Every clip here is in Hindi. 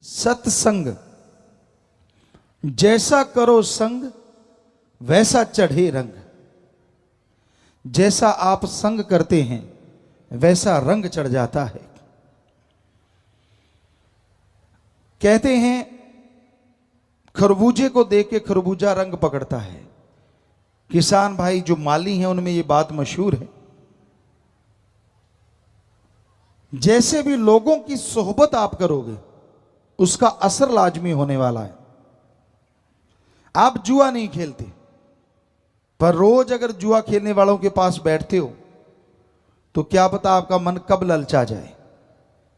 सत्संग जैसा करो संग वैसा चढ़े रंग। जैसा आप संग करते हैं वैसा रंग चढ़ जाता है। कहते हैं खरबूजे को देख के खरबूजा रंग पकड़ता है। किसान भाई जो माली हैं उनमें ये बात मशहूर है। जैसे भी लोगों की सोहबत आप करोगे उसका असर लाजमी होने वाला है। आप जुआ नहीं खेलते पर रोज अगर जुआ खेलने वालों के पास बैठते हो तो क्या पता आपका मन कब ललचा जाए।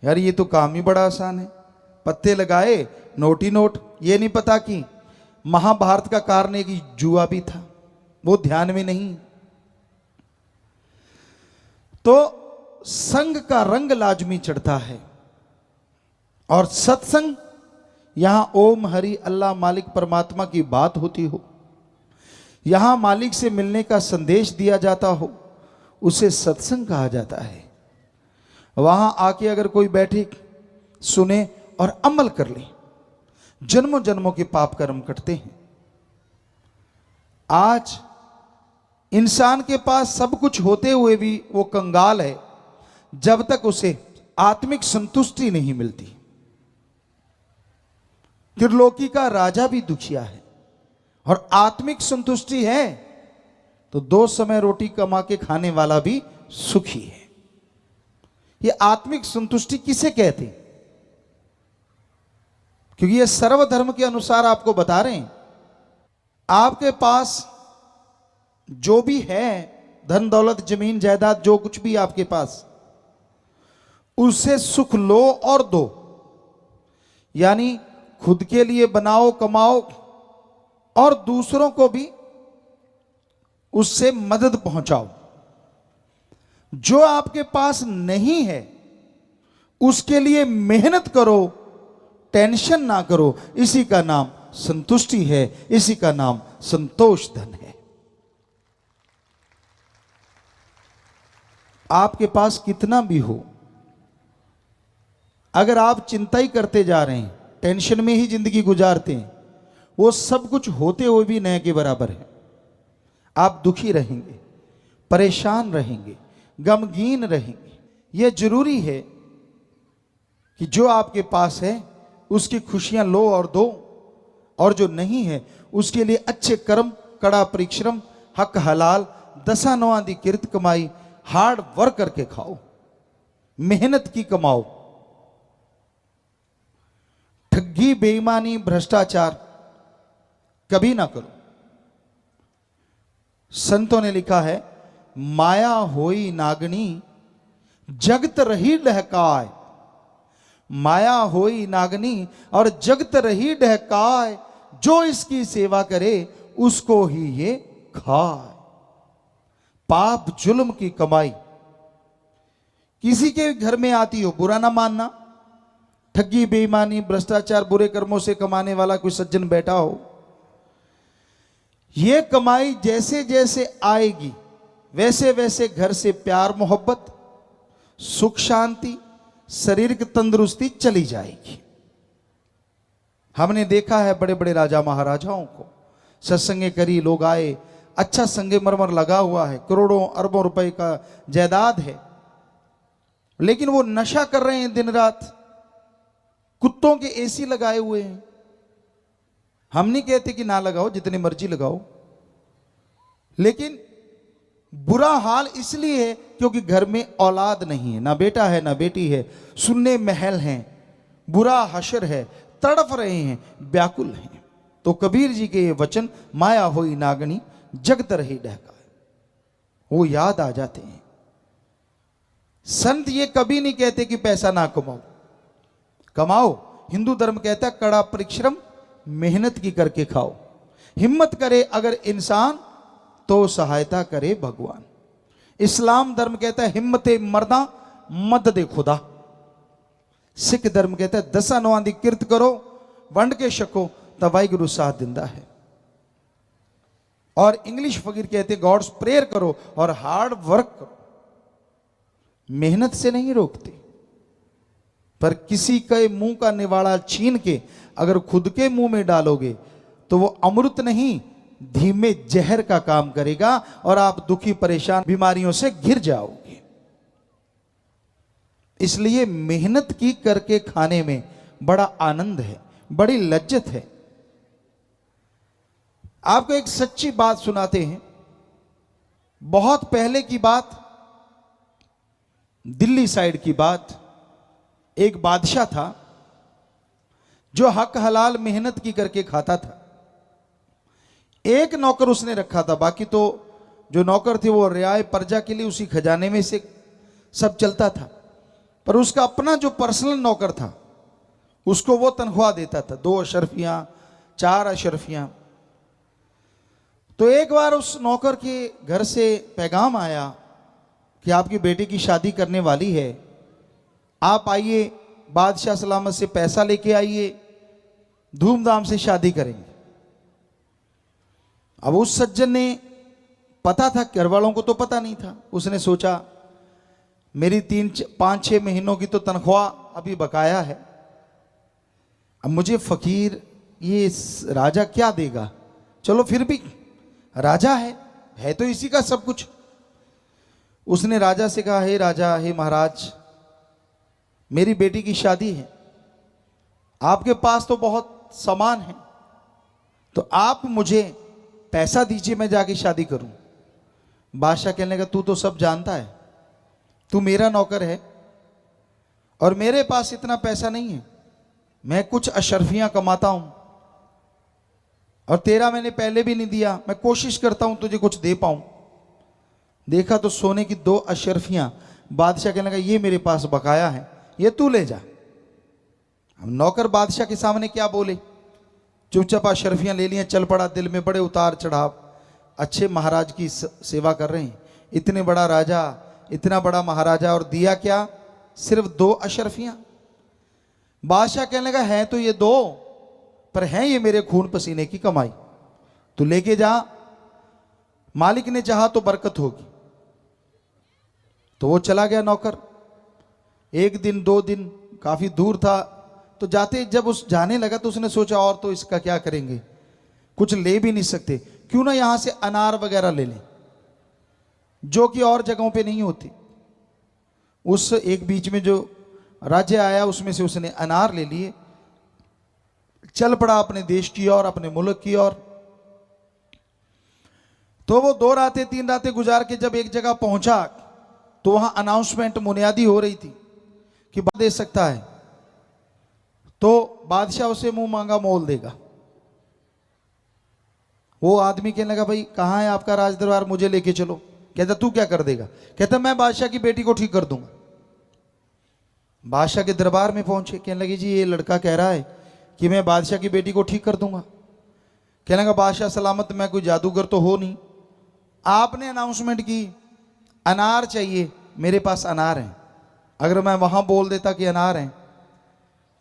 यार ये तो काम ही बड़ा आसान है, पत्ते लगाए नोट ही नोट। ये नहीं पता कि महाभारत का कारण एक जुआ भी था, वो ध्यान में नहीं। तो संग का रंग लाजमी चढ़ता है। और सत्संग यहां ओम हरि अल्लाह मालिक परमात्मा की बात होती हो, यहां मालिक से मिलने का संदेश दिया जाता हो, उसे सत्संग कहा जाता है। वहां आके अगर कोई बैठे सुने और अमल कर ले, जन्मों जन्मों के पाप कर्म कटते हैं। आज इंसान के पास सब कुछ होते हुए भी वो कंगाल है जब तक उसे आत्मिक संतुष्टि नहीं मिलती। त्रिलोकी का राजा भी दुखिया है और आत्मिक संतुष्टि है तो 2 समय रोटी कमा के खाने वाला भी सुखी है। ये आत्मिक संतुष्टि किसे कहते? क्योंकि ये सर्वधर्म के अनुसार आपको बता रहे हैं। आपके पास जो भी है, धन दौलत जमीन जायदाद जो कुछ भी आपके पास, उससे सुख लो और दो। यानी खुद के लिए बनाओ कमाओ और दूसरों को भी उससे मदद पहुंचाओ। जो आपके पास नहीं है उसके लिए मेहनत करो, टेंशन ना करो। इसी का नाम संतुष्टि है, इसी का नाम संतोष धन है। आपके पास कितना भी हो, अगर आप चिंता ही करते जा रहे हैं, टेंशन में ही जिंदगी गुजारते हैं, वो सब कुछ होते हुए भी न के बराबर है। आप दुखी रहेंगे, परेशान रहेंगे, गमगीन रहेंगे। यह जरूरी है कि जो आपके पास है उसकी खुशियां लो और दो, और जो नहीं है उसके लिए अच्छे कर्म, कड़ा परिश्रम, हक हलाल, 10 9 दी किरत कमाई, हार्ड वर्क करके खाओ, मेहनत की कमाओ। ठगी, बेईमानी, भ्रष्टाचार कभी ना करो। संतों ने लिखा है, माया होई नागनी जगत रही डहकाय। माया होई नागनी और जगत रही डहकाय, जो इसकी सेवा करे उसको ही ये खाए। पाप जुल्म की कमाई किसी के घर में आती हो बुरा ना मानना। ठगी, बेईमानी, भ्रष्टाचार, बुरे कर्मों से कमाने वाला कोई सज्जन बैठा हो, यह कमाई जैसे जैसे आएगी वैसे वैसे घर से प्यार मोहब्बत, सुख शांति, शारीरिक तंदुरुस्ती चली जाएगी। हमने देखा है बड़े बड़े राजा महाराजाओं को, सत्संगे करी, लोग आए, अच्छा संगे मरमर लगा हुआ है, करोड़ों अरबों रुपए का जायदाद है, लेकिन वो नशा कर रहे हैं दिन रात, कुत्तों के एसी लगाए हुए हैं। हम नहीं कहते कि ना लगाओ, जितनी मर्जी लगाओ, लेकिन बुरा हाल इसलिए है क्योंकि घर में औलाद नहीं है, ना बेटा है ना बेटी है, सुन्ने महल हैं, बुरा हशर है, तड़फ रहे हैं, व्याकुल हैं। तो कबीर जी के ये वचन, माया होई नागनी जगत रही डहका, वो याद आ जाते हैं। संत ये कभी नहीं कहते कि पैसा ना कमाओ, कमाओ। हिंदू धर्म कहता है कड़ा परिश्रम, मेहनत की करके खाओ। हिम्मत करे अगर इंसान तो सहायता करे भगवान। इस्लाम धर्म कहता है हिम्मते मर्दा मदद खुदा। सिख धर्म कहता है 10 9 दी किरत करो, वंड के छको तो वाहिगुरु साथ दिंदा है। और इंग्लिश फकीर कहते गॉड्स प्रेयर करो और हार्ड वर्क करो। मेहनत से नहीं रोकते, पर किसी के मुंह का निवाड़ा छीन के अगर खुद के मुंह में डालोगे तो वो अमृत नहीं, धीमे जहर का काम करेगा और आप दुखी परेशान बीमारियों से घिर जाओगे। इसलिए मेहनत की करके खाने में बड़ा आनंद है, बड़ी लज्जत है। आपको एक सच्ची बात सुनाते हैं। बहुत पहले की बात, दिल्ली साइड की बात। एक बादशाह था जो हक हलाल मेहनत की करके खाता था। एक नौकर उसने रखा था, बाकी तो जो नौकर थे वो रियाए प्रजा के लिए उसी खजाने में से सब चलता था। पर उसका अपना जो पर्सनल नौकर था उसको वो तनख्वाह देता था, 2 अशरफियां 4 अशरफियां। तो एक बार उस नौकर के घर से पैगाम आया कि आपकी बेटी की शादी करने वाली है, आप आइए, बादशाह सलामत से पैसा लेके आइए, धूमधाम से शादी करेंगे। अब उस सज्जन ने, पता था, घर वालों को तो पता नहीं था, उसने सोचा मेरी 3-5-6 महीनों की तो तनख्वाह अभी बकाया है, अब मुझे फकीर ये राजा क्या देगा, चलो फिर भी राजा है तो इसी का सब कुछ। उसने राजा से कहा, हे राजा, हे महाराज, मेरी बेटी की शादी है, आपके पास तो बहुत सामान है, तो आप मुझे पैसा दीजिए, मैं जाके शादी करूं। बादशाह कहने लगा, तू तो सब जानता है, तू मेरा नौकर है और मेरे पास इतना पैसा नहीं है, मैं कुछ अशरफियां कमाता हूं और तेरा मैंने पहले भी नहीं दिया, मैं कोशिश करता हूं तुझे कुछ दे पाऊं। देखा तो सोने की 2 अशरफियां। बादशाह कहने लगा, ये मेरे पास बकाया है, ये तू ले जा। हम नौकर बादशाह के सामने क्या बोले, चुपचाप अशरफियां ले लिया, चल पड़ा। दिल में बड़े उतार चढ़ाव, अच्छे महाराज की सेवा कर रहे हैं, इतने बड़ा राजा, इतना बड़ा महाराजा, और दिया क्या, सिर्फ 2 अशरफियां। बादशाह कहने लगा, है तो ये 2, पर है ये मेरे खून पसीने की कमाई, तू लेके जा, मालिक ने चाहा तो बरकत होगी। तो वो चला गया नौकर। 1 दिन 2 दिन, काफी दूर था, तो जाते जब उस जाने लगा तो उसने सोचा, और तो इसका क्या करेंगे, कुछ ले भी नहीं सकते, क्यों ना यहां से अनार वगैरह ले लें, जो कि और जगहों पे नहीं होती। उस एक बीच में जो राज्य आया उसमें से उसने अनार ले लिए, चल पड़ा अपने देश की ओर, अपने मुल्क की ओर। तो वो 2 रातें 3 रातें गुजार के जब एक जगह पहुंचा तो वहां अनाउंसमेंट, मुनियादी हो रही थी कि दे सकता है, तो बादशाह उसे मुंह मांगा मोल देगा। वो आदमी कहने लगा, भाई कहां है आपका राज दरबार, मुझे लेके चलो। कहता, तू क्या कर देगा? कहता, मैं बादशाह की बेटी को ठीक कर दूंगा। बादशाह के दरबार में पहुंचे, कहने लगे, जी ये लड़का कह रहा है कि मैं बादशाह की बेटी को ठीक कर दूंगा। कहने लगा, बादशाह सलामत, मैं कोई जादूगर तो हो नहीं, आपने अनाउंसमेंट की अनार चाहिए, मेरे पास अनार है, अगर मैं वहां बोल देता कि अनार है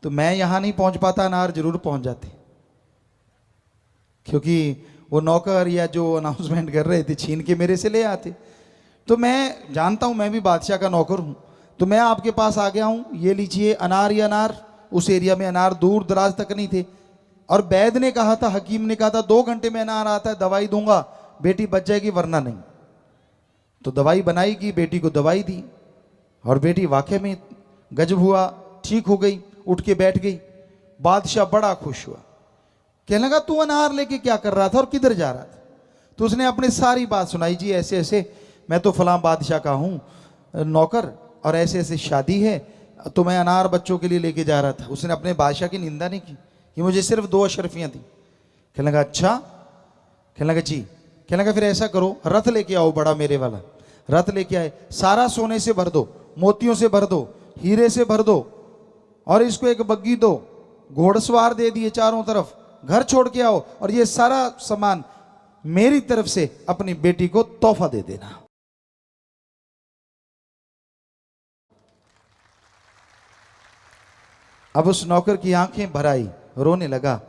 तो मैं यहां नहीं पहुंच पाता, अनार जरूर पहुंच जाते, क्योंकि वो नौकर या जो अनाउंसमेंट कर रहे थे छीन के मेरे से ले आते। तो मैं जानता हूं, मैं भी बादशाह का नौकर हूं, तो मैं आपके पास आ गया हूं, ये लीजिए अनार। या अनार, उस एरिया में अनार दूर दराज तक नहीं थे, और वैद्य ने कहा था, हकीम ने कहा था, 2 घंटे में अनार आता है, दवाई दूंगा, बेटी बच जाएगी वरना नहीं। तो दवाई बनाई की, बेटी को दवाई दी और बेटी वाकई में गजब हुआ, ठीक हो गई, उठ के बैठ गई। बादशाह बड़ा खुश हुआ, कहने लगा, तू अनार लेके क्या कर रहा था और किधर जा रहा था? तो उसने अपनी सारी बात सुनाई, जी ऐसे ऐसे मैं तो फलां बादशाह का हूं नौकर, और ऐसे ऐसे शादी है, तो मैं अनार बच्चों के लिए लेके जा रहा था। उसने अपने बादशाह की निंदा नहीं की कि मुझे सिर्फ 2 अशरफियां थी। कहने लगा, अच्छा? कहने लगा, जी। कहने लगा, फिर ऐसा करो, रथ लेके आओ बड़ा, मेरे वाला रथ लेके आए, सारा सोने से भर दो, मोतियों से भर दो, हीरे से भर दो, और इसको एक बग्गी दो, घोड़सवार दे दिए चारों तरफ, घर छोड़ के आओ, और ये सारा सामान मेरी तरफ से अपनी बेटी को तोहफा दे देना। अब उस नौकर की आंखें भर आई, रोने लगा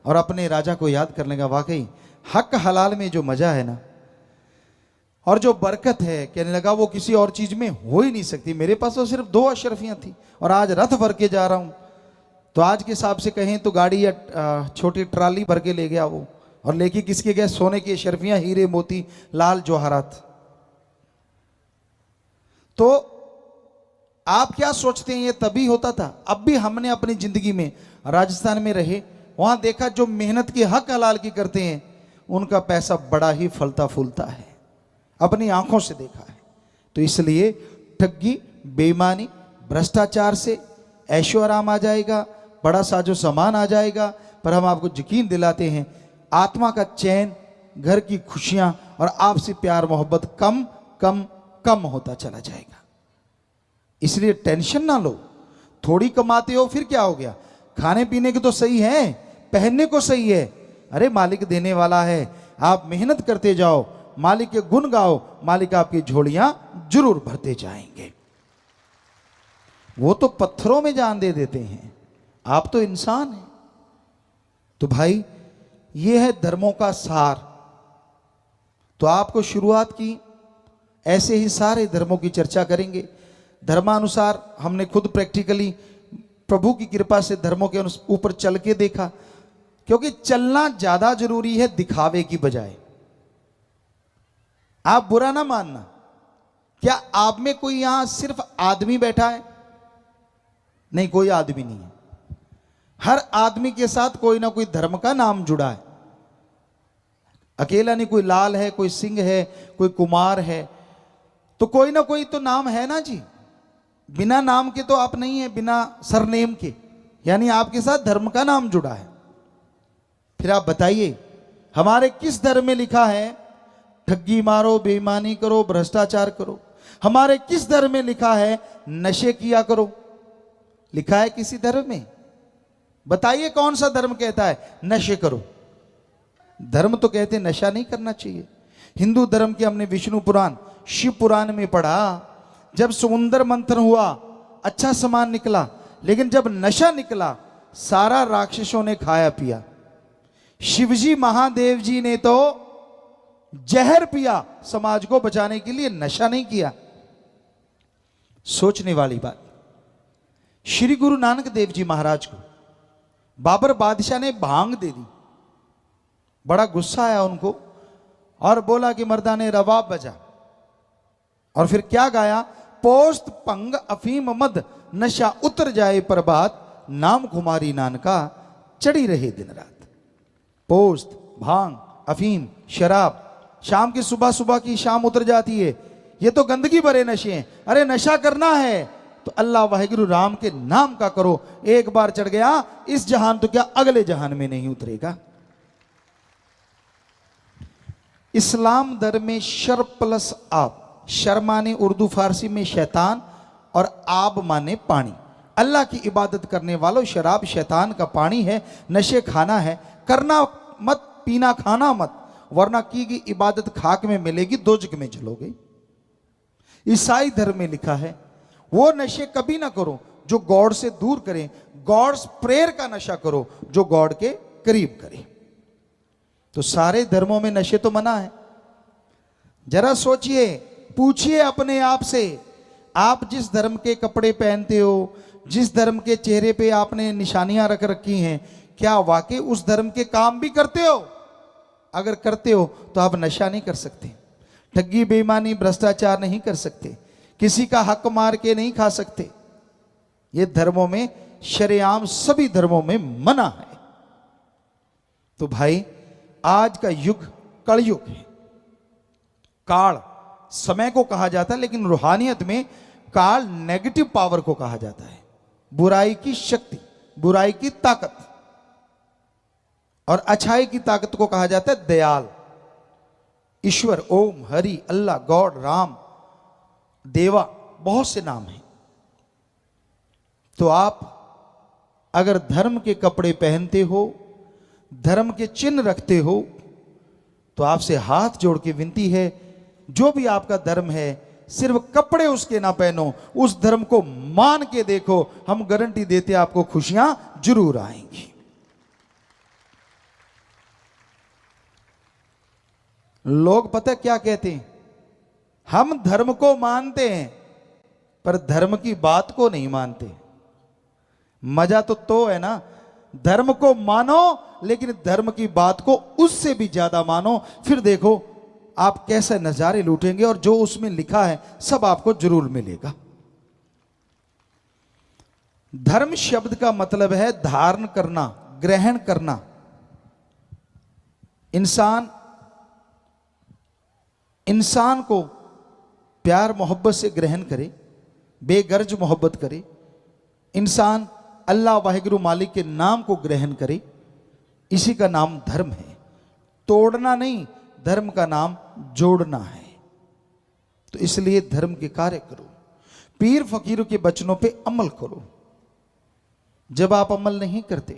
और अपने राजा को याद करने लगा, वाकई हक हलाल में जो मजा है ना, और जो बरकत है, कहने लगा, वो किसी और चीज में हो ही नहीं सकती। मेरे पास तो सिर्फ 2 अशरफियां थी और आज रथ भर के जा रहा हूं। तो आज के हिसाब से कहें तो गाड़ी या छोटी ट्राली भर के ले गया वो। और लेके किसके गए? सोने की अशरफियां, हीरे मोती, लाल जवाहरात। तो आप क्या सोचते हैं ये तभी होता था? अब भी हमने अपनी जिंदगी में राजस्थान में रहे, वहां देखा जो मेहनत की हक हलाल की करते हैं उनका पैसा बड़ा ही फलता फूलता है, अपनी आंखों से देखा है। तो इसलिए ठगी, बेईमानी, भ्रष्टाचार से ऐशो आराम आ जाएगा, बड़ा साजो सामान आ जाएगा, पर हम आपको यकीन दिलाते हैं आत्मा का चैन, घर की खुशियां और आपसे प्यार मोहब्बत कम कम कम होता चला जाएगा। इसलिए टेंशन ना लो। थोड़ी कमाते हो फिर क्या हो गया? खाने पीने के तो सही है, पहनने को सही है। अरे मालिक देने वाला है, आप मेहनत करते जाओ, मालिक के गुण गाओ, मालिक आपकी झोलियां जरूर भरते जाएंगे। वो तो पत्थरों में जान दे देते हैं, आप तो इंसान हैं। तो भाई ये है धर्मों का सार। तो आपको शुरुआत की, ऐसे ही सारे धर्मों की चर्चा करेंगे। धर्मानुसार हमने खुद प्रैक्टिकली प्रभु की कृपा से धर्मों के ऊपर चल के देखा, क्योंकि चलना ज्यादा जरूरी है दिखावे की बजाय। आप बुरा ना मानना, क्या आप में कोई यहां सिर्फ आदमी बैठा है? नहीं, कोई आदमी नहीं है। हर आदमी के साथ कोई ना कोई धर्म का नाम जुड़ा है। अकेला नहीं, कोई लाल है, कोई सिंह है, कोई कुमार है, तो कोई ना कोई तो नाम है ना जी। बिना नाम के तो आप नहीं है, बिना सरनेम के, यानी आपके साथ धर्म का नाम जुड़ा है। फिर आप बताइए हमारे किस धर्म में लिखा है ठगी मारो, बेईमानी करो, भ्रष्टाचार करो? हमारे किस धर्म में लिखा है नशे किया करो? लिखा है किसी धर्म में? बताइए कौन सा धर्म कहता है नशे करो? धर्म तो कहते नशा नहीं करना चाहिए। हिंदू धर्म के हमने विष्णु पुराण, शिव पुराण में पढ़ा, जब समुद्र मंथन हुआ अच्छा सामान निकला, लेकिन जब नशा निकला सारा राक्षसों ने खाया पिया। शिवजी महादेव जी ने तो जहर पिया समाज को बचाने के लिए, नशा नहीं किया। सोचने वाली बात। श्री गुरु नानक देव जी महाराज को बाबर बादशाह ने भांग दे दी। बड़ा गुस्सा आया उनको और बोला कि मर्दाने रबाब बजा। और फिर क्या गाया? पोस्त पंग अफीम मद, नशा उतर जाए पर बात, नाम कुमारी नानका चढ़ी रहे दिन रात। पोस्त, भांग, अफीम, शराब, शाम की सुबह सुबह की शाम उतर जाती है, ये तो गंदगी भरे नशे हैं। अरे नशा करना है तो अल्लाह वाहिगुरु राम के नाम का करो। एक बार चढ़ गया इस जहान तो क्या अगले जहान में नहीं उतरेगा। इस्लाम धर्म में शर प्लस आब, शर माने उर्दू फारसी में शैतान और आब माने पानी। अल्लाह की इबादत करने वालों, शराब शैतान का पानी है, नशे खाना है, करना मत, पीना खाना मत, वरना की गई इबादत खाक में मिलेगी, दोजक में जलोगे। ईसाई धर्म में लिखा है वो नशे कभी ना करो जो गॉड से दूर करें, गॉड्स प्रेयर का नशा करो जो गॉड के करीब करे। तो सारे धर्मों में नशे तो मना है। जरा सोचिए, पूछिए अपने आप से, आप जिस धर्म के कपड़े पहनते हो, जिस धर्म के चेहरे पे आपने निशानियां रख रखी हैं, क्या वाकई उस धर्म के काम भी करते हो? अगर करते हो तो आप नशा नहीं कर सकते, ठगी बेईमानी भ्रष्टाचार नहीं कर सकते, किसी का हक मार के नहीं खा सकते। ये धर्मों में शरेआम सभी धर्मों में मना है। तो भाई आज का युग कलयुग है। काल समय को कहा जाता है, लेकिन रूहानियत में काल नेगेटिव पावर को कहा जाता है, बुराई की शक्ति, बुराई की ताकत, और अच्छाई की ताकत को कहा जाता है दयाल। ईश्वर, ओम, हरि, अल्लाह, गॉड, राम, देवा, बहुत से नाम हैं। तो आप अगर धर्म के कपड़े पहनते हो, धर्म के चिन्ह रखते हो, तो आपसे हाथ जोड़ के विनती है, जो भी आपका धर्म है सिर्फ कपड़े उसके ना पहनो, उस धर्म को मान के देखो, हम गारंटी देते आपको खुशियां जरूर आएंगी। लोग पता क्या कहते हैं? हम धर्म को मानते हैं पर धर्म की बात को नहीं मानते। मजा तो है ना, धर्म को मानो लेकिन धर्म की बात को उससे भी ज्यादा मानो, फिर देखो आप कैसे नजारे लूटेंगे और जो उसमें लिखा है सब आपको जरूर मिलेगा। धर्म शब्द का मतलब है धारण करना, ग्रहण करना। इंसान को प्यार मोहब्बत से ग्रहण करे, बेगर्ज मोहब्बत करे। इंसान अल्लाह वाहिगुरु मालिक के नाम को ग्रहण करे, इसी का नाम धर्म है। तोड़ना नहीं, धर्म का नाम जोड़ना है। तो इसलिए धर्म के कार्य करो, पीर फकीरों के वचनों पे अमल करो। जब आप अमल नहीं करते,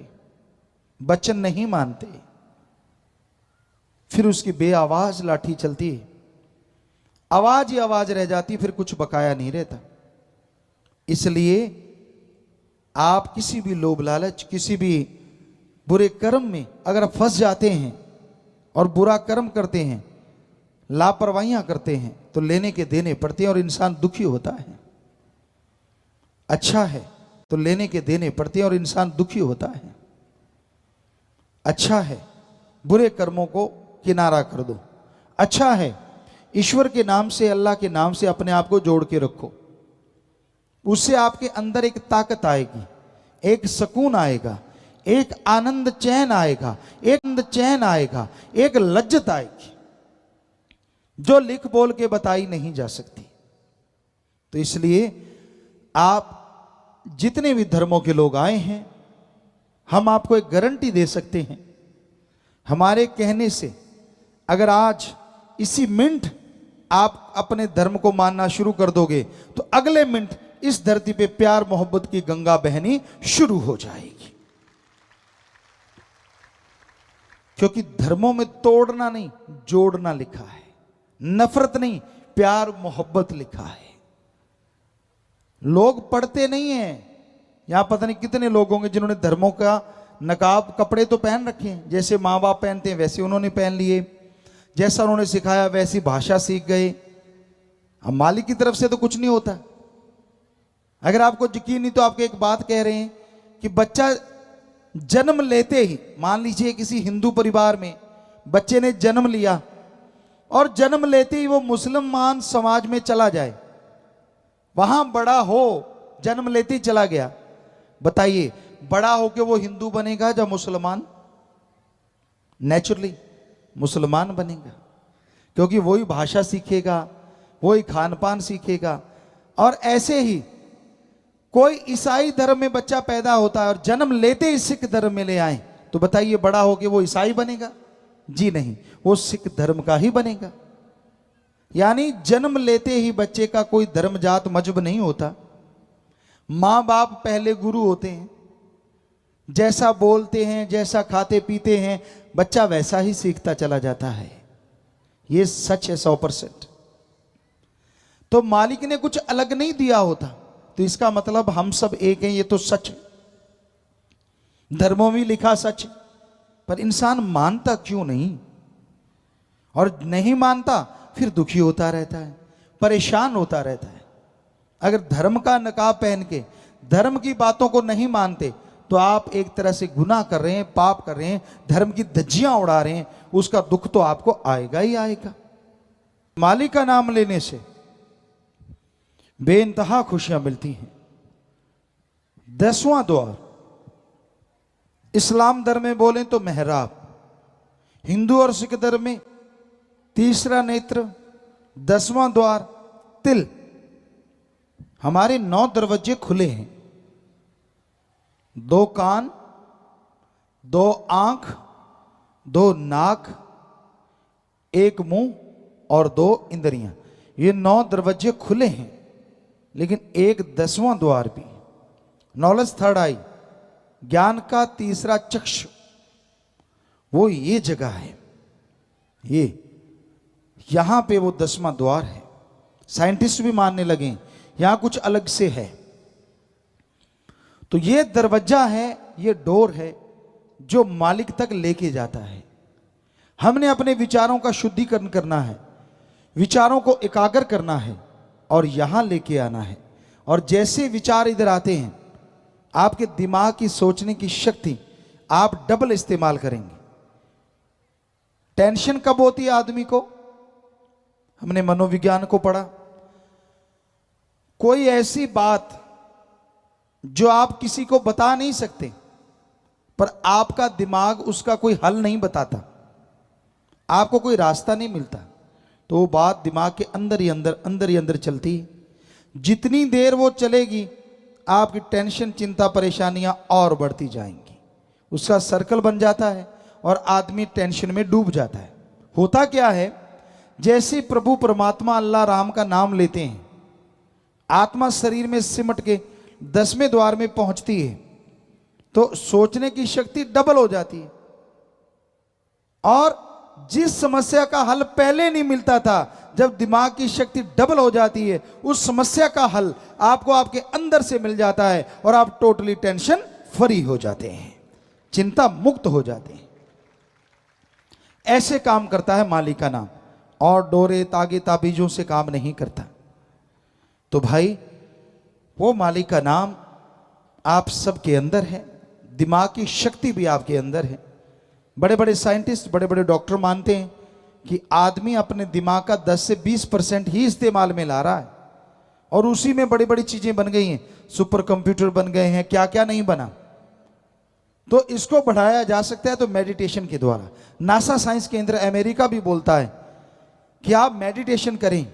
वचन नहीं मानते, फिर उसकी बेआवाज लाठी चलती है, आवाज ही आवाज रह जाती, फिर कुछ बकाया नहीं रहता। इसलिए आप किसी भी लोभ लालच, किसी भी बुरे कर्म में अगर फंस जाते हैं और बुरा कर्म करते हैं, लापरवाहियां करते हैं, तो लेने के देने पड़ते हैं और इंसान दुखी होता है। अच्छा है तो लेने के देने पड़ते हैं और इंसान दुखी होता है। अच्छा है बुरे कर्मों को किनारा कर दो। अच्छा है ईश्वर के नाम से, अल्लाह के नाम से अपने आप को जोड़ के रखो। उससे आपके अंदर एक ताकत आएगी, एक सुकून आएगा, एक आनंद चैन आएगा, एक लज्जत आएगी जो लिख बोल के बताई नहीं जा सकती। तो इसलिए आप जितने भी धर्मों के लोग आए हैं, हम आपको एक गारंटी दे सकते हैं, हमारे कहने से अगर आज इसी मिनट आप अपने धर्म को मानना शुरू कर दोगे तो अगले मिनट इस धरती पे प्यार मोहब्बत की गंगा बहनी शुरू हो जाएगी। क्योंकि धर्मों में तोड़ना नहीं, जोड़ना लिखा है, नफरत नहीं, प्यार मोहब्बत लिखा है। लोग पढ़ते नहीं हैं। यहां पता नहीं कितने लोग होंगे जिन्होंने धर्मों का नकाब, कपड़े तो पहन रखे हैं, जैसे माँ बाप पहनते हैं वैसे उन्होंने पहन लिए, जैसा उन्होंने सिखाया वैसी भाषा सीख गए। अब मालिक की तरफ से तो कुछ नहीं होता। अगर आपको यकीन नहीं तो आपको एक बात कह रहे हैं कि बच्चा जन्म लेते ही, मान लीजिए किसी हिंदू परिवार में बच्चे ने जन्म लिया और जन्म लेते ही वो मुसलमान समाज में चला जाए, वहां बड़ा हो, जन्म लेते ही चला गया, बताइए बड़ा होके वो हिंदू बनेगा या मुसलमान? नेचुरली मुसलमान बनेगा, क्योंकि वही भाषा सीखेगा, वही खान पान सीखेगा। और ऐसे ही कोई ईसाई धर्म में बच्चा पैदा होता है और जन्म लेते ही सिख धर्म में ले आए, तो बताइए बड़ा होके वो ईसाई बनेगा? जी नहीं, वो सिख धर्म का ही बनेगा। यानी जन्म लेते ही बच्चे का कोई धर्म जात मजहब नहीं होता। मां बाप पहले गुरु होते हैं, जैसा बोलते हैं, जैसा खाते पीते हैं, बच्चा वैसा ही सीखता चला जाता है। यह सच है 100%। तो मालिक ने कुछ अलग नहीं दिया होता, तो इसका मतलब हम सब एक हैं, ये तो सच है, धर्मों में लिखा सच है। पर इंसान मानता क्यों नहीं? और नहीं मानता फिर दुखी होता रहता है, परेशान होता रहता है। अगर धर्म का नकाब पहन के धर्म की बातों को नहीं मानते तो आप एक तरह से गुनाह कर रहे हैं, पाप कर रहे हैं, धर्म की धज्जियां उड़ा रहे हैं। उसका दुख तो आपको आएगा ही आएगा। मालिक का नाम लेने से बेइंतहा खुशियां मिलती हैं। 10वां द्वार इस्लाम धर्म में बोलें तो मेहराब, हिंदू और सिख धर्म में तीसरा नेत्र, 10वां द्वार तिल। हमारे 9 दरवाजे खुले हैं, 2 कान, 2 आंख, 2 नाक, 1 मुंह और 2 इंद्रियां। ये 9 दरवाजे खुले हैं, लेकिन एक 10वां द्वार भी, नॉलेज थर्ड आई, ज्ञान का तीसरा चक्षु, वो ये जगह है, ये यहां पे वो 10वां द्वार है। साइंटिस्ट भी मानने लगे यहां कुछ अलग से है। तो ये दरवाजा है, ये डोर है जो मालिक तक लेके जाता है। हमने अपने विचारों का शुद्धिकरण करना है। विचारों को एकाग्र करना है और यहां लेके आना है। और जैसे विचार इधर आते हैं, आपके दिमाग की सोचने की शक्ति आप डबल इस्तेमाल करेंगे। टेंशन कब होती है आदमी को? हमने मनोविज्ञान को पढ़ा। कोई ऐसी बात जो आप किसी को बता नहीं सकते, पर आपका दिमाग उसका कोई हल नहीं बताता, आपको कोई रास्ता नहीं मिलता, तो वो बात दिमाग के अंदर ही अंदर चलती है। जितनी देर वो चलेगी, आपकी टेंशन, चिंता, परेशानियां और बढ़ती जाएंगी। उसका सर्कल बन जाता है और आदमी टेंशन में डूब जाता है। होता क्या है, जैसे प्रभु परमात्मा अल्लाह राम का नाम लेते हैं, आत्मा शरीर में सिमट के 10वें द्वार में पहुंचती है, तो सोचने की शक्ति डबल हो जाती है। और जिस समस्या का हल पहले नहीं मिलता था, जब दिमाग की शक्ति डबल हो जाती है, उस समस्या का हल आपको आपके अंदर से मिल जाता है और आप टोटली टेंशन फ्री हो जाते हैं, चिंता मुक्त हो जाते हैं। ऐसे काम करता है मालिक का नाम, और डोरे तागे ताबीजों से काम नहीं करता। तो भाई, वो मालिक का नाम आप सबके अंदर है, दिमाग की शक्ति भी आपके अंदर है। बड़े बड़े साइंटिस्ट, बड़े बड़े डॉक्टर मानते हैं कि आदमी अपने दिमाग का 10 से 20% ही इस्तेमाल में ला रहा है, और उसी में बड़ी बड़ी चीजें बन गई हैं, सुपर कंप्यूटर बन गए हैं, क्या क्या नहीं बना। तो इसको बढ़ाया जा सकता है तो मेडिटेशन के द्वारा। नासा साइंस केंद्र अमेरिका भी बोलता है कि आप मेडिटेशन करें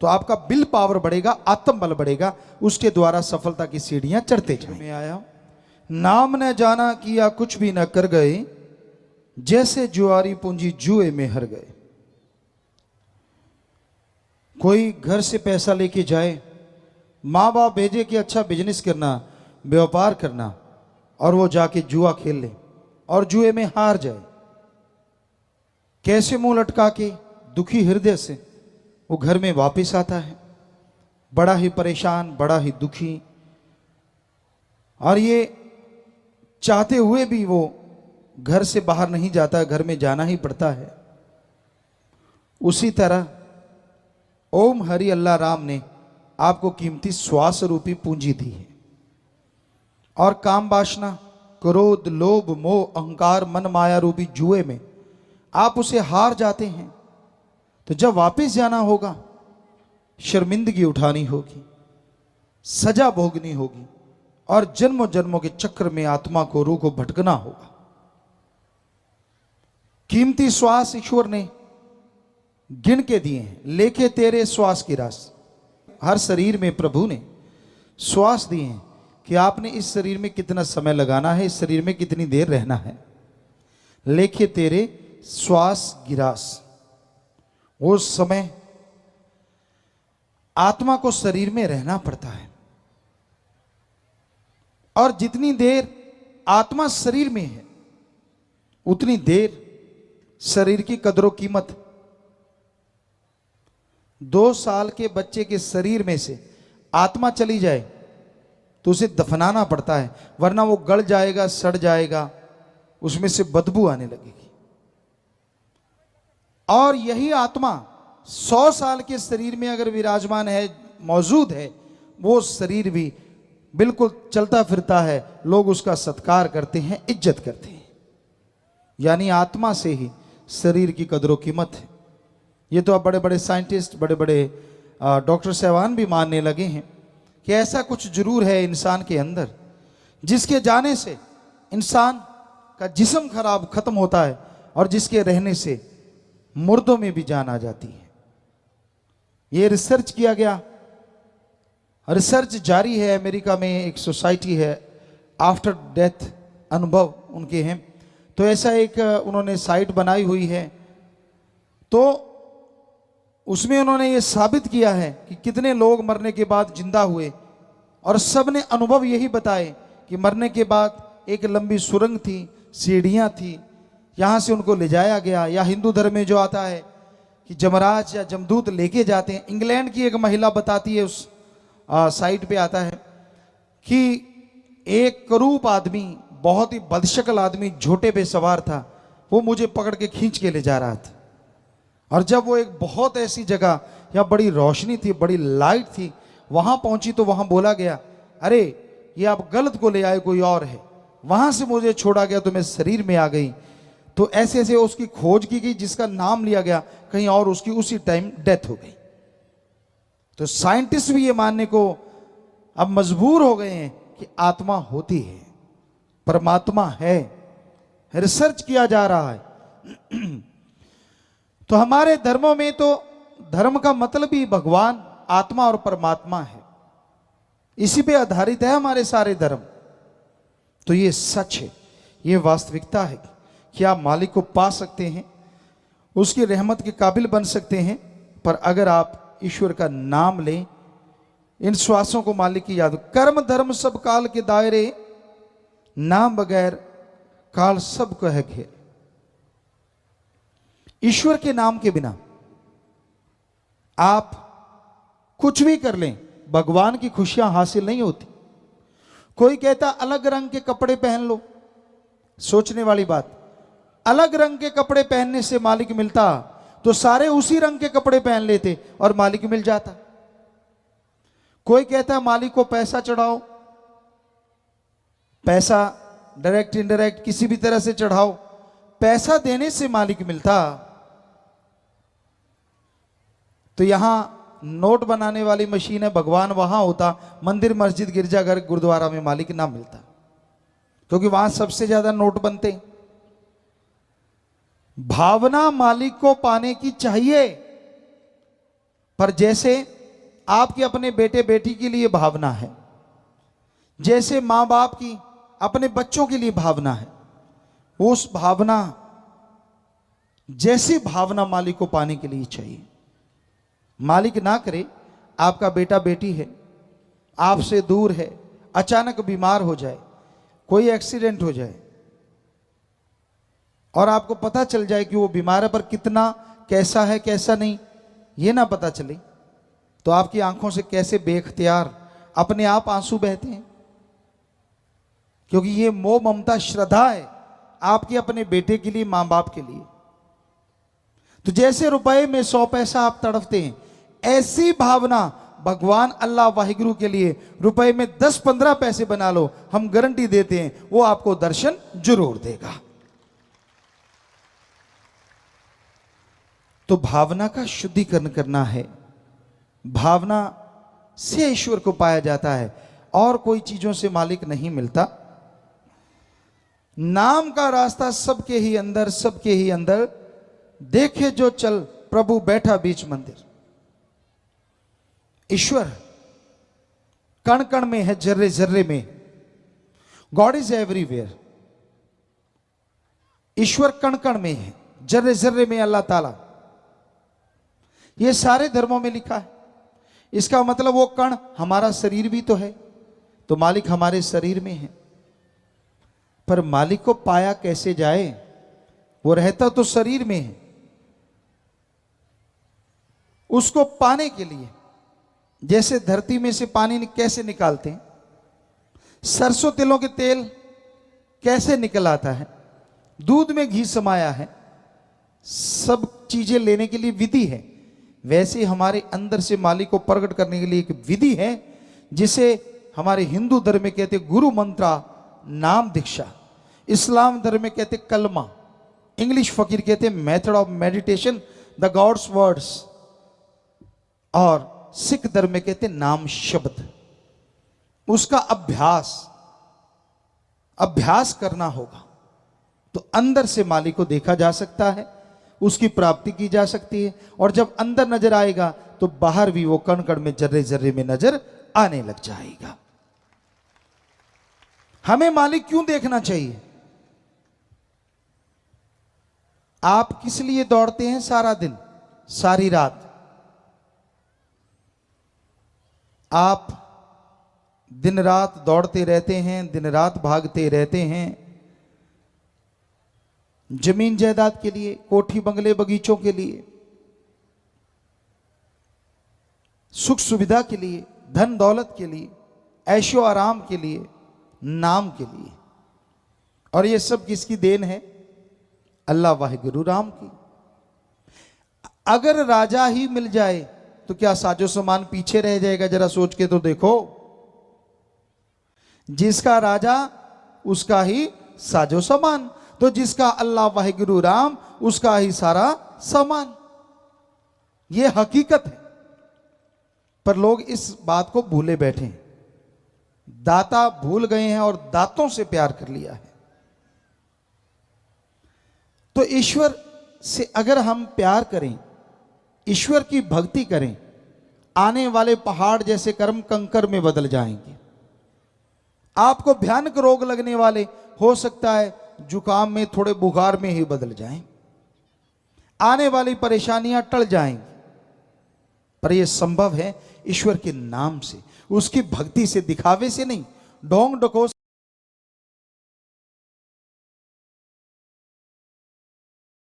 तो आपका विल पावर बढ़ेगा, आत्मबल बढ़ेगा, उसके द्वारा सफलता की सीढ़ियां चढ़ते जाएं। मैं आया, नाम न जाना किया कुछ भी न कर गए, जैसे जुआरी पूंजी जुए में हर गए। कोई घर से पैसा लेके जाए, माँ बाप भेजे कि अच्छा बिजनेस करना, व्यापार करना, और वो जाके जुआ खेल ले और जुए में हार जाए, कैसे मुंह लटका के दुखी हृदय से वो घर में वापस आता है, बड़ा ही परेशान, बड़ा ही दुखी, और ये चाहते हुए भी वो घर से बाहर नहीं जाता, घर में जाना ही पड़ता है। उसी तरह ओम हरि अल्लाह राम ने आपको कीमती श्वास रूपी पूंजी दी है, और काम वासना, क्रोध, लोभ, मोह, अहंकार, मन माया रूपी जुए में आप उसे हार जाते हैं। तो जब वापस जाना होगा, शर्मिंदगी उठानी होगी, सजा भोगनी होगी, और जन्मों जन्मों के चक्र में आत्मा को, रूह को भटकना होगा। कीमती श्वास ईश्वर ने गिन के दिए हैं, लेके तेरे श्वास की रास। हर शरीर में प्रभु ने श्वास दिए हैं कि आपने इस शरीर में कितना समय लगाना है, इस शरीर में कितनी देर रहना है। लेके तेरे श्वास गिरास, वो समय आत्मा को शरीर में रहना पड़ता है, और जितनी देर आत्मा शरीर में है, उतनी देर शरीर की कदरो कीमत। 2 साल के बच्चे के शरीर में से आत्मा चली जाए तो उसे दफनाना पड़ता है, वरना वो गल जाएगा, सड़ जाएगा, उसमें से बदबू आने लगेगी। और यही आत्मा 100 साल के शरीर में अगर विराजमान है, मौजूद है, वो शरीर भी बिल्कुल चलता फिरता है, लोग उसका सत्कार करते हैं, इज्जत करते हैं। यानी आत्मा से ही शरीर की कदर कीमत है। ये तो अब बड़े बड़े साइंटिस्ट, बड़े बड़े डॉक्टर साहबान भी मानने लगे हैं कि ऐसा कुछ जरूर है इंसान के अंदर, जिसके जाने से इंसान का जिस्म खराब खत्म होता है, और जिसके रहने से मुर्दों में भी जान आ जाती है। ये रिसर्च किया गया, रिसर्च जारी है। अमेरिका में एक सोसाइटी है, आफ्टर डेथ अनुभव उनके हैं, तो ऐसा एक उन्होंने साइट बनाई हुई है। तो उसमें उन्होंने ये साबित किया है कि कितने लोग मरने के बाद जिंदा हुए, और सब ने अनुभव यही बताए कि मरने के बाद एक लंबी सुरंग थी, सीढ़ियाँ थी, यहाँ से उनको ले जाया गया। या हिंदू धर्म में जो आता है कि जमराज या जमदूत लेके जाते हैं। इंग्लैंड की एक महिला बताती है, उस साइट पे आता है कि एक करूप आदमी, बहुत ही बदशक्ल आदमी झोटे पे सवार था, वो मुझे पकड़ के खींच के ले जा रहा था। और जब वो एक बहुत ऐसी जगह या बड़ी रोशनी थी, बड़ी लाइट थी, वहां पहुंची तो वहां बोला गया, अरे ये आप गलत को ले आए, कोई और है। वहां से मुझे छोड़ा गया तो मैं शरीर में आ गई। तो ऐसे ऐसे उसकी खोज की गई, जिसका नाम लिया गया कहीं और, उसकी उसी टाइम डेथ हो गई। तो साइंटिस्ट भी ये मानने को अब मजबूर हो गए हैं कि आत्मा होती है, परमात्मा है, रिसर्च किया जा रहा है। तो हमारे धर्मों में तो धर्म का मतलब ही भगवान, आत्मा और परमात्मा है, इसी पे आधारित है हमारे सारे धर्म। तो ये सच है, ये वास्तविकता है कि आप मालिक को पा सकते हैं, उसकी रहमत के काबिल बन सकते हैं, पर अगर आप ईश्वर का नाम लें, इन श्वासों को मालिक की याद। कर्म धर्म सब काल के दायरे, नाम बगैर काल सब कह घेरे। ईश्वर के नाम के बिना आप कुछ भी कर लें, भगवान की खुशियां हासिल नहीं होती। कोई कहता अलग रंग के कपड़े पहन लो, सोचने वाली बात। अलग रंग के कपड़े पहनने से मालिक मिलता तो सारे उसी रंग के कपड़े पहन लेते और मालिक मिल जाता। कोई कहता मालिक को पैसा चढ़ाओ, पैसा डायरेक्ट इनडायरेक्ट किसी भी तरह से चढ़ाओ, पैसा देने से मालिक मिलता। तो यहां नोट बनाने वाली मशीन है, भगवान वहां होता, मंदिर मस्जिद गिरजाघर गुरुद्वारा में मालिक ना मिलता, क्योंकि वहां सबसे ज्यादा नोट बनते हैं। भावना मालिक को पाने की चाहिए, पर जैसे आपकी अपने बेटे बेटी के लिए भावना है, जैसे मां बाप की अपने बच्चों के लिए भावना है, उस भावना जैसी भावना मालिक को पाने के लिए चाहिए। मालिक ना करे, आपका बेटा बेटी है, आपसे दूर है, अचानक बीमार हो जाए, कोई एक्सीडेंट हो जाए और आपको पता चल जाए कि वो बीमार है, पर कितना, कैसा है, कैसा नहीं, ये ना पता चले, तो आपकी आंखों से कैसे बेख्तियार अपने आप आंसू बहते हैं, क्योंकि ये मोह ममता श्रद्धा है आपकी अपने बेटे के लिए, मां बाप के लिए। तो जैसे रुपए में 100 पैसा आप तड़पते हैं, ऐसी भावना भगवान अल्लाह वाहिगुरु के लिए रुपए में 10-15 पैसे बना लो, हम गारंटी देते हैं वो आपको दर्शन जरूर देगा। तो भावना का शुद्धिकरण करना है, भावना से ईश्वर को पाया जाता है, और कोई चीजों से मालिक नहीं मिलता। नाम का रास्ता सबके ही अंदर, सबके ही अंदर, देखे जो चल प्रभु बैठा बीच मंदिर। ईश्वर कण कण में है, जर्रे जर्रे में। God is everywhere. ईश्वर कण कण में है, जर्रे जर्रे में अल्लाह ताला। ये सारे धर्मों में लिखा है। इसका मतलब वो कण हमारा शरीर भी तो है, तो मालिक हमारे शरीर में है। पर मालिक को पाया कैसे जाए? वो रहता तो शरीर में है। उसको पाने के लिए जैसे धरती में से पानी कैसे निकालते हैं, सरसों तिलों के तेल कैसे निकल आता है, दूध में घी समाया है, सब चीजें लेने के लिए विधि है, वैसे हमारे अंदर से मालिक को प्रकट करने के लिए एक विधि है, जिसे हमारे हिंदू धर्म में कहते गुरु मंत्रा, नाम दीक्षा। इस्लाम धर्म में कहते कलमा, इंग्लिश फकीर कहते method of meditation, the gods words, और सिख धर्म में कहते नाम शब्द। उसका अभ्यास करना होगा, तो अंदर से मालिक को देखा जा सकता है, उसकी प्राप्ति की जा सकती है। और जब अंदर नजर आएगा तो बाहर भी वो कण कण में, जर्रे जर्रे में नजर आने लग जाएगा। हमें मालिक क्यों देखना चाहिए? आप किस लिए दौड़ते हैं सारा दिन, सारी रात? आप दिन रात दौड़ते रहते हैं, दिन रात भागते रहते हैं, जमीन जायदाद के लिए, कोठी बंगले बगीचों के लिए, सुख सुविधा के लिए, धन दौलत के लिए, ऐशो आराम के लिए, नाम के लिए। और ये सब किसकी देन है? अल्लाह वाहिगुरु राम की। अगर राजा ही मिल जाए तो क्या साजो सामान पीछे रह जाएगा? जरा सोच के तो देखो। जिसका राजा उसका ही साजो सामान, तो जिसका अल्लाह वाहिगुरु राम उसका ही सारा सामान। यह हकीकत है, पर लोग इस बात को भूले बैठे हैं। दाता भूल गए हैं और दातों से प्यार कर लिया है। तो ईश्वर से अगर हम प्यार करें, ईश्वर की भक्ति करें, आने वाले पहाड़ जैसे कर्म कंकर में बदल जाएंगे। आपको भयानक रोग लगने वाले हो सकता है जुकाम में, थोड़े बुखार में ही बदल जाएं। आने वाली परेशानियां टल जाएंगी। पर यह संभव है ईश्वर के नाम से, उसकी भक्ति से, दिखावे से नहीं, ढोंग डकोस